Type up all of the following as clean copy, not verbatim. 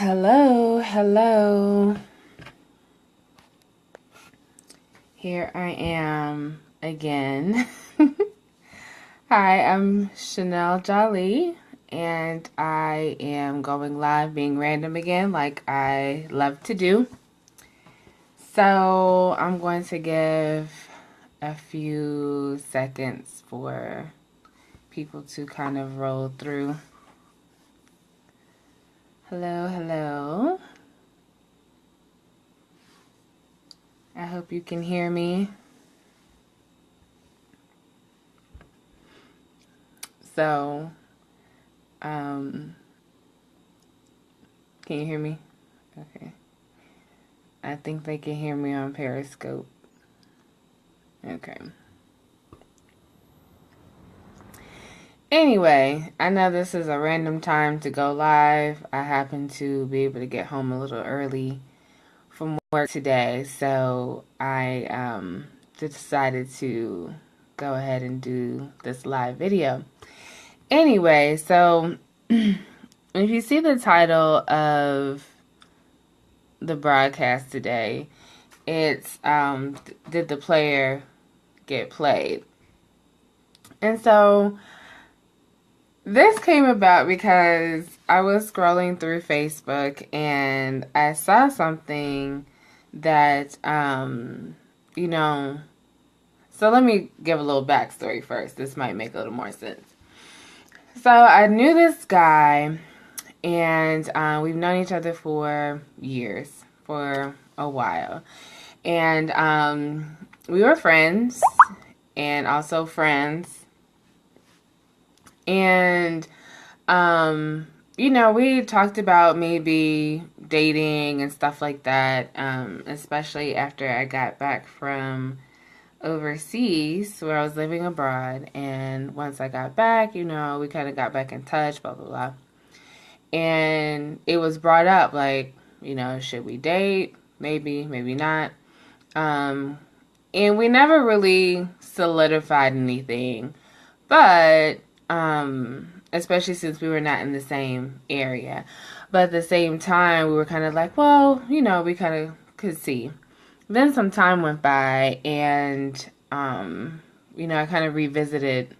Hello, hello. Here I am again. Hi, I'm Chanel Jolie, and I am going live being random again like I love to do. So I'm going to give a few seconds for people to kind of roll through. Hello, hello. I hope you can hear me. So, can you hear me? Okay. I think they can hear me on Periscope. Okay. Anyway, I know this is a random time to go live. I happen to be able to get home a little early from work today, so I decided to go ahead and do this live video. Anyway, so if you see the title of the broadcast today, it's did the player get played? And so this came about because I was scrolling through Facebook and I saw something that so let me give a little backstory first. This might make a little more sense. So I knew this guy, and we've known each other for years, for a while. And we were friends and also friends. And, we talked about maybe dating and stuff like that, especially after I got back from overseas where I was living abroad. And once I got back, we kind of got back in touch, blah, blah, blah. And it was brought up, like, should we date? Maybe, maybe not. And we never really solidified anything. But, especially since we were not in the same area. But at the same time, we were kind of like, well, we kind of could see. Then some time went by, and, I kind of revisited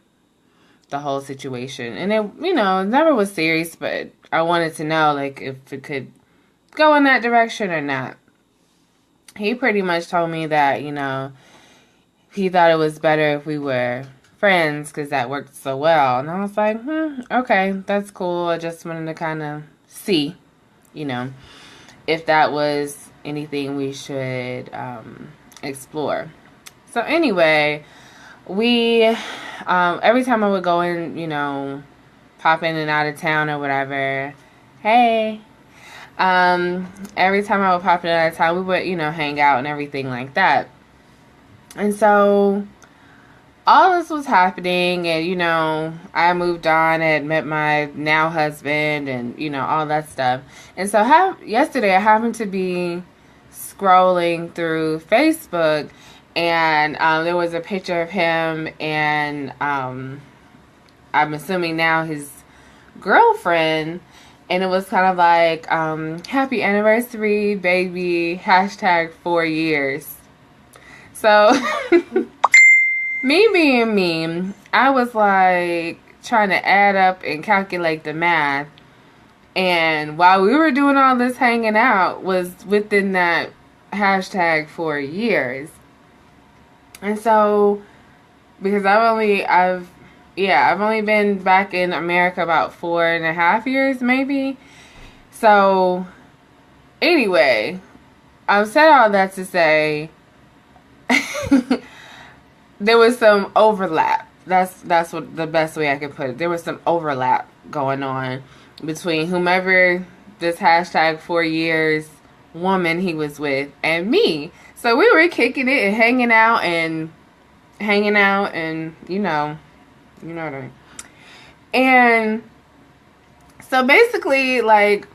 the whole situation. And it, never was serious, but I wanted to know, like, if it could go in that direction or not. He pretty much told me that, he thought it was better if we were friends because that worked so well. And I was like, okay, that's cool. I just wanted to kind of see, if that was anything we should explore. So anyway, we, every time I would go in, pop in and out of town or whatever, hey, every time I would pop in and out of town, we would, hang out and everything like that. And so all this was happening, and, I moved on and met my now husband and, all that stuff. And so yesterday I happened to be scrolling through Facebook, and there was a picture of him and I'm assuming now his girlfriend, and it was kind of like, happy anniversary, baby, #4 years. So me being me, I was like trying to add up and calculate the math. And while we were doing all this hanging out was within that #4 years. And so, because I've only been back in America about 4.5 years, maybe. So, anyway, I've said all that to say there was some overlap. That's what the best way I can put it. There was some overlap going on between whomever this #4 years woman he was with and me. So we were kicking it and hanging out and you know what I mean. And so basically, like,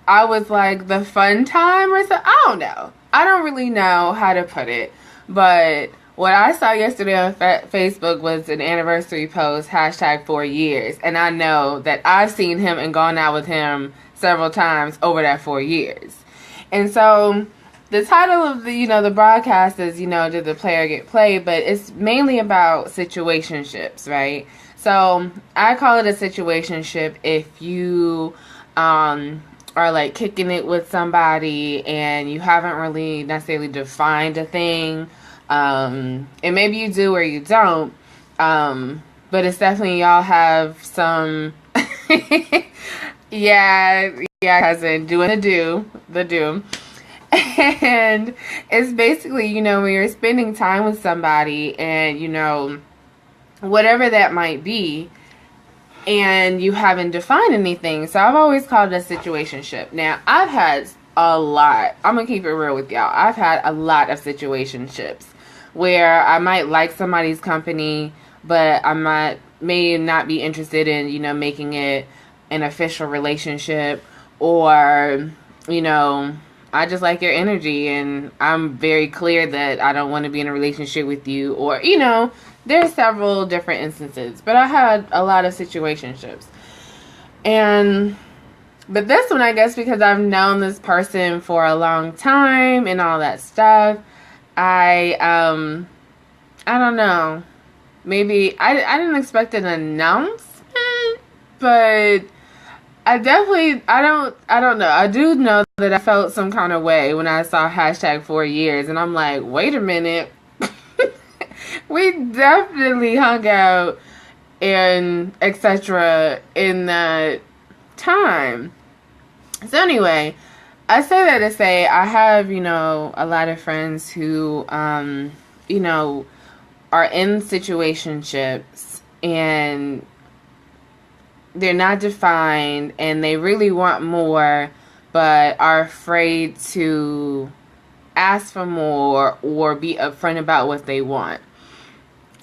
I was like the fun time or something. I don't know. I don't really know how to put it. But what I saw yesterday on Facebook was an anniversary post, #4 years. And I know that I've seen him and gone out with him several times over that 4 years. And so the title of the broadcast is, did the player get played? But it's mainly about situationships, right? So I call it a situationship if you are like kicking it with somebody and you haven't really necessarily defined a thing. And maybe you do or you don't. But it's definitely y'all have some yeah, cousin doing the do. And it's basically, when you're spending time with somebody and, whatever that might be, and you haven't defined anything. So I've always called it a situationship. Now, I've had a lot. I'm going to keep it real with y'all. I've had a lot of situationships where I might like somebody's company, but may not be interested in, making it an official relationship, or, I just like your energy and I'm very clear that I don't want to be in a relationship with you, or, there's several different instances, but I had a lot of situationships. But this one, I guess, because I've known this person for a long time and all that stuff, I don't know. Maybe I didn't expect an announcement, but I don't know. I do know that I felt some kind of way when I saw hashtag 4 years, and I'm like, wait a minute. We definitely hung out and etc. in that time. So anyway, I say that to say I have, a lot of friends who, are in situationships and they're not defined and they really want more, but are afraid to ask for more or be upfront about what they want.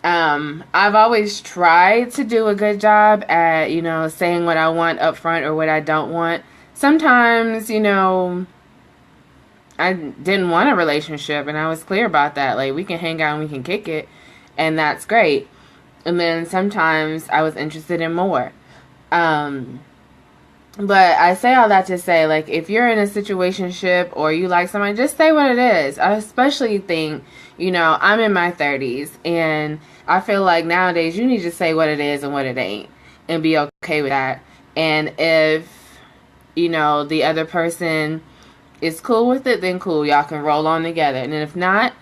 I've always tried to do a good job at, saying what I want up front or what I don't want. Sometimes, I didn't want a relationship and I was clear about that. Like, we can hang out and we can kick it and that's great. And then sometimes I was interested in more. But I say all that to say, like, if you're in a situationship or you like somebody, just say what it is. I especially think, I'm in my 30s and I feel like nowadays you need to say what it is and what it ain't and be okay with that. And if, the other person is cool with it, then cool. Y'all can roll on together. And if not,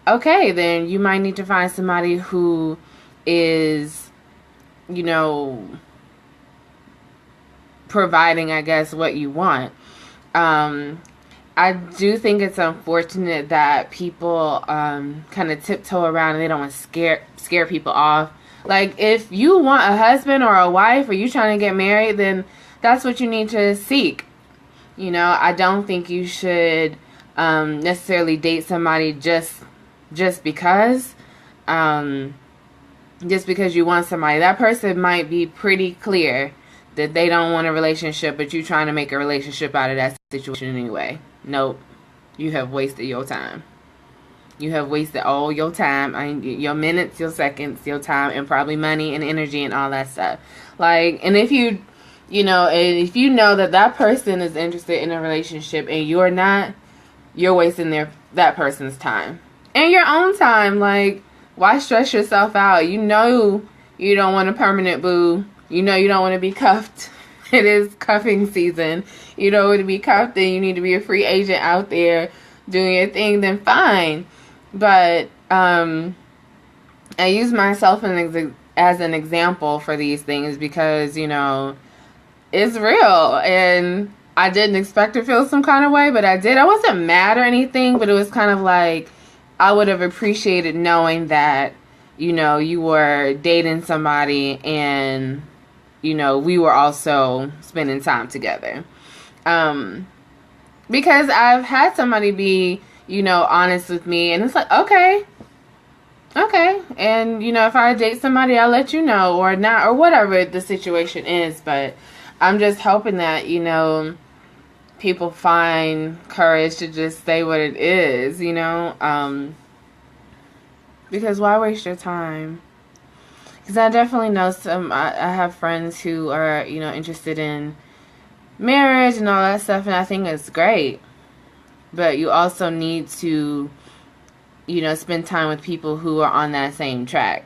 okay, then you might need to find somebody who is, providing, I guess, what you want. I do think it's unfortunate that people kind of tiptoe around and they don't want to scare people off. Like, if you want a husband or a wife or you trying to get married, then that's what you need to seek. I don't think you should necessarily date somebody just because. Just because you want somebody. That person might be pretty clear that they don't want a relationship, but you trying to make a relationship out of that situation anyway. Nope. You have wasted your time. You have wasted all your time, your minutes, your seconds, your time, and probably money and energy and all that stuff. Like, and if you know that person is interested in a relationship and you're not, you're wasting that person's time. And your own time. Like, why stress yourself out? You don't want a permanent boo. You don't want to be cuffed. It is cuffing season. You don't want to be cuffed and you need to be a free agent out there doing your thing, then fine. But I use myself as an example for these things because, it's real. And I didn't expect to feel some kind of way, but I did. I wasn't mad or anything, but it was kind of like I would have appreciated knowing that, you were dating somebody and, we were also spending time together. Because I've had somebody be, honest with me and it's like, okay. And, if I date somebody, I'll let you know or not, or whatever the situation is. But I'm just hoping that, people find courage to just say what it is, because why waste your time? Because I definitely know I have friends who are, interested in marriage and all that stuff, and I think it's great. But you also need to, spend time with people who are on that same track.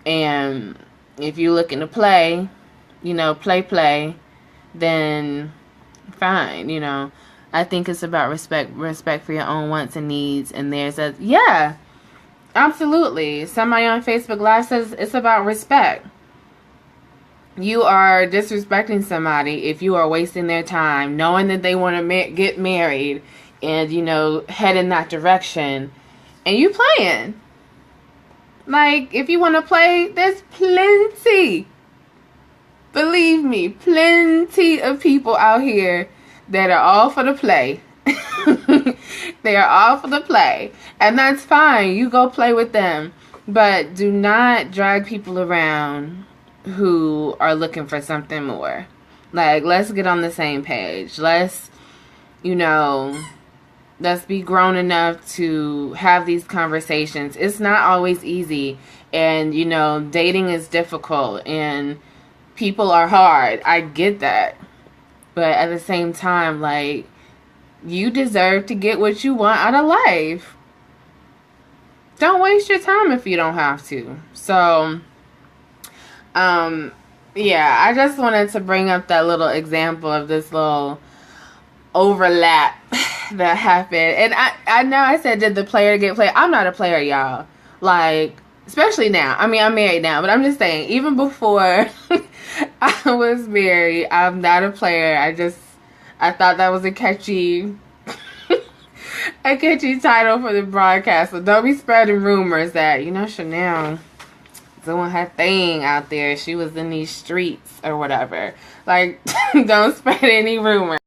And if you're looking to play, play, then fine. I think it's about respect for your own wants and needs. And there's yeah, absolutely. Somebody on Facebook Live says it's about respect. You are disrespecting somebody if you are wasting their time, knowing that they want to get married and, head in that direction, and you playing. Like, if you want to play, there's plenty. Believe me, plenty of people out here that are all for the play. They are all for the play. And that's fine. You go play with them. But do not drag people around who are looking for something more. Like, let's get on the same page. Let's be grown enough to have these conversations. It's not always easy. And, dating is difficult. And people are hard. I get that. But at the same time, like, you deserve to get what you want out of life. Don't waste your time if you don't have to. So, yeah, I just wanted to bring up that little example of this little overlap that happened. And I know I said, did the player get played? I'm not a player, y'all. Like, especially now. I mean, I'm married now, but I'm just saying, even before I was married, I'm not a player. I thought that was a catchy title for the broadcast. So don't be spreading rumors that, Chanel doing her thing out there. She was in these streets or whatever. Like, don't spread any rumors.